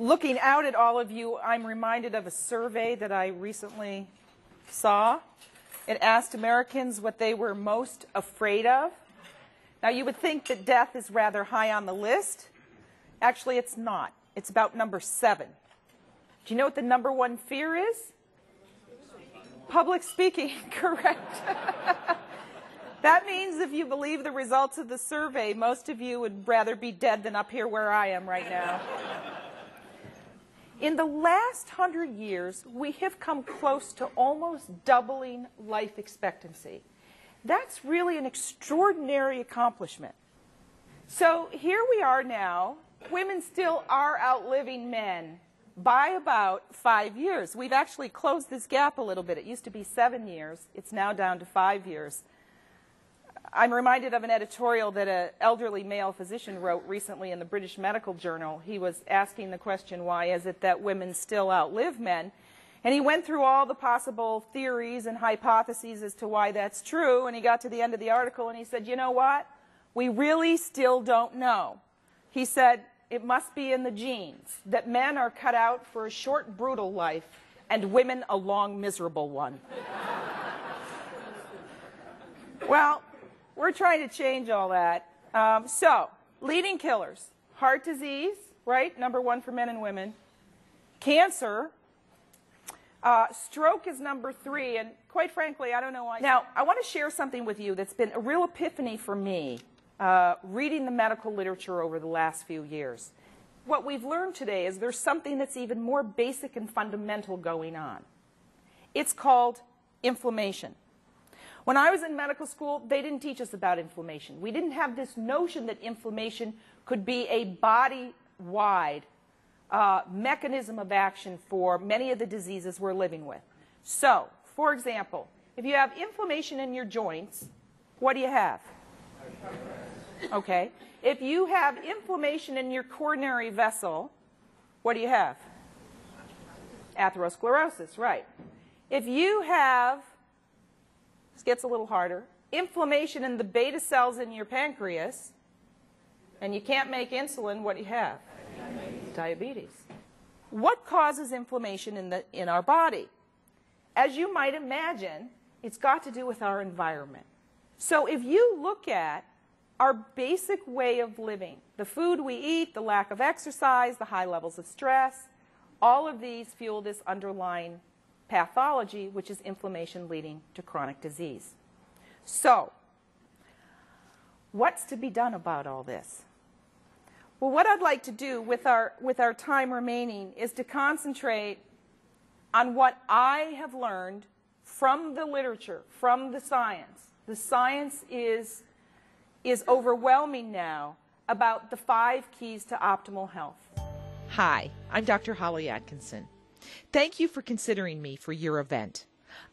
Looking out at all of you, I'm reminded of a survey that I recently saw. It asked Americans what they were most afraid of. Now, you would think that death is rather high on the list. Actually, it's not. It's about number 7. Do you know what the number 1 fear is? Public speaking, correct. That means if you believe the results of the survey, most of you would rather be dead than up here where I am right now. In the last 100 years, we have come close to almost doubling life expectancy. That's really an extraordinary accomplishment. So here we are now. Women still are outliving men by about 5 years. We've actually closed this gap a little bit. It used to be 7 years. It's now down to 5 years. I'm reminded of an editorial that an elderly male physician wrote recently in the British Medical Journal. He was asking the question, why is it that women still outlive men? And he went through all the possible theories and hypotheses as to why that's true, and he got to the end of the article and he said, you know what? We really still don't know. He said, it must be in the genes, that men are cut out for a short, brutal life, and women a long, miserable one. Well, we're trying to change all that. So, leading killers. Heart disease, right? Number 1 for men and women. Cancer. Stroke is number 3, and quite frankly, I don't know why. Now, I want to share something with you that's been a real epiphany for me, reading the medical literature over the last few years. What we've learned today is there's something that's even more basic and fundamental going on. It's called inflammation. When I was in medical school, they didn't teach us about inflammation. We didn't have this notion that inflammation could be a body-wide mechanism of action for many of the diseases we're living with. So, for example, if you have inflammation in your joints, what do you have? Okay. If you have inflammation in your coronary vessel, what do you have? Atherosclerosis, right. If you have, this gets a little harder, inflammation in the beta cells in your pancreas, and you can't make insulin, what do you have? Diabetes. What causes inflammation in our body? As you might imagine, it's got to do with our environment. So if you look at our basic way of living, the food we eat, the lack of exercise, the high levels of stress, all of these fuel this underlying pathology, which is inflammation leading to chronic disease. So, what's to be done about all this? Well, what I'd like to do with our time remaining is to concentrate on what I have learned from the literature, from the science. The science is overwhelming now about the 5 keys to optimal health. Hi, I'm Dr. Holly Atkinson. Thank you for considering me for your event.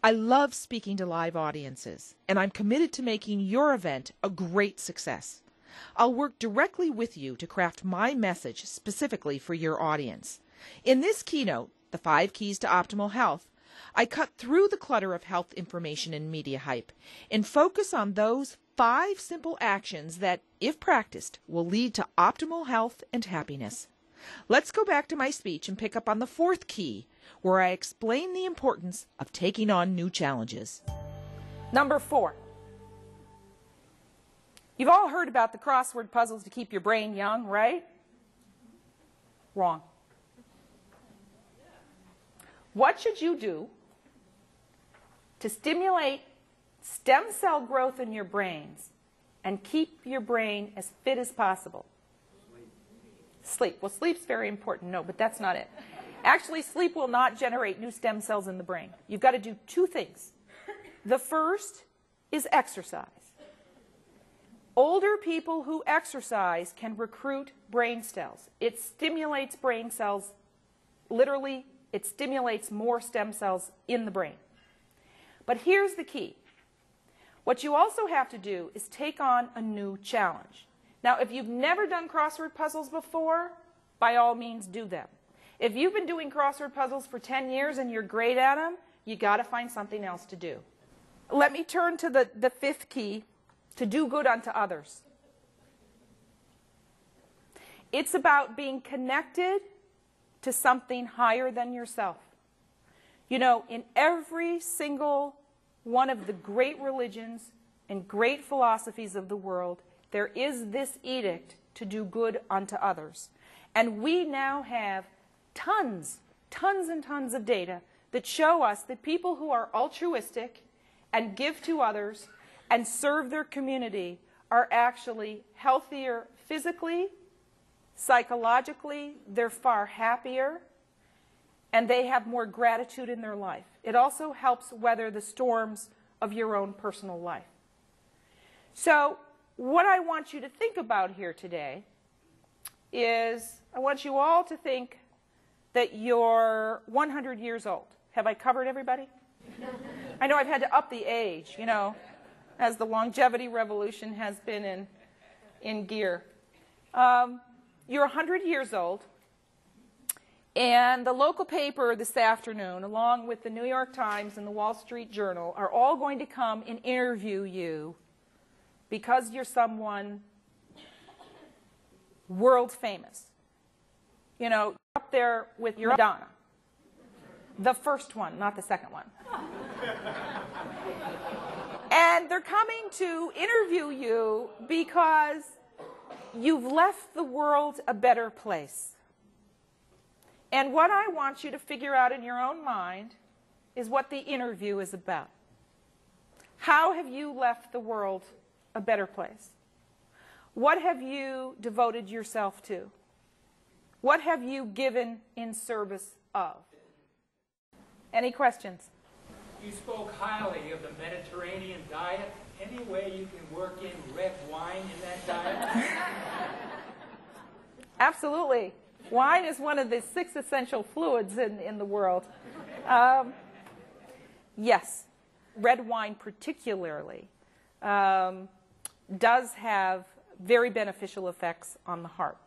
I love speaking to live audiences, and I'm committed to making your event a great success. I'll work directly with you to craft my message specifically for your audience. In this keynote, The 5 Keys to Optimal Health, I cut through the clutter of health information and media hype and focus on those 5 simple actions that, if practiced, will lead to optimal health and happiness. Let's go back to my speech and pick up on the 4th key, where I explain the importance of taking on new challenges. Number 4. You've all heard about the crossword puzzles to keep your brain young, right? Wrong. What should you do to stimulate stem cell growth in your brains and keep your brain as fit as possible? Sleep. Well, sleep's very important. No, but that's not it. Actually, sleep will not generate new stem cells in the brain. You've got to do 2 things. The first is exercise. Older people who exercise can recruit brain cells. It stimulates brain cells. Literally, it stimulates more stem cells in the brain. But here's the key. What you also have to do is take on a new challenge. Now, if you've never done crossword puzzles before, by all means do them. If you've been doing crossword puzzles for 10 years and you're great at them, you got to find something else to do. Let me turn to the 5th key, to do good unto others. It's about being connected to something higher than yourself. You know, in every single one of the great religions and great philosophies of the world, there is this edict to do good unto others. And we now have tons and tons of data that show us that people who are altruistic and give to others and serve their community are actually healthier physically, psychologically, they're far happier, and they have more gratitude in their life. It also helps weather the storms of your own personal life. So what I want you to think about here today is I want you all to think that you're 100 years old. Have I covered everybody? I know I've had to up the age, you know, as the longevity revolution has been in gear. You're 100 years old, and the local paper this afternoon, along with the New York Times and the Wall Street Journal, are all going to come and interview you because you're someone world famous. You know, up there with your Madonna. The first one, not the second one. And they're coming to interview you because you've left the world a better place. And what I want you to figure out in your own mind is what the interview is about. How have you left the world a better place? What have you devoted yourself to? What have you given in service of? Any questions? You spoke highly of the Mediterranean diet. Any way you can work in red wine in that diet? Absolutely. Wine is one of the 6 essential fluids in the world. Yes, red wine particularly does have very beneficial effects on the heart.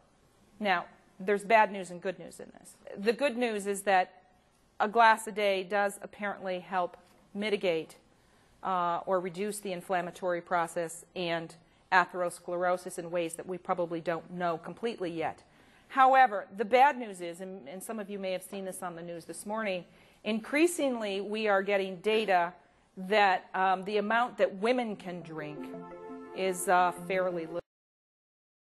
Now, there's bad news and good news in this. The good news is that a glass a day does apparently help mitigate or reduce the inflammatory process and atherosclerosis in ways that we probably don't know completely yet. However, the bad news is, and some of you may have seen this on the news this morning, increasingly we are getting data that the amount that women can drink is fairly little.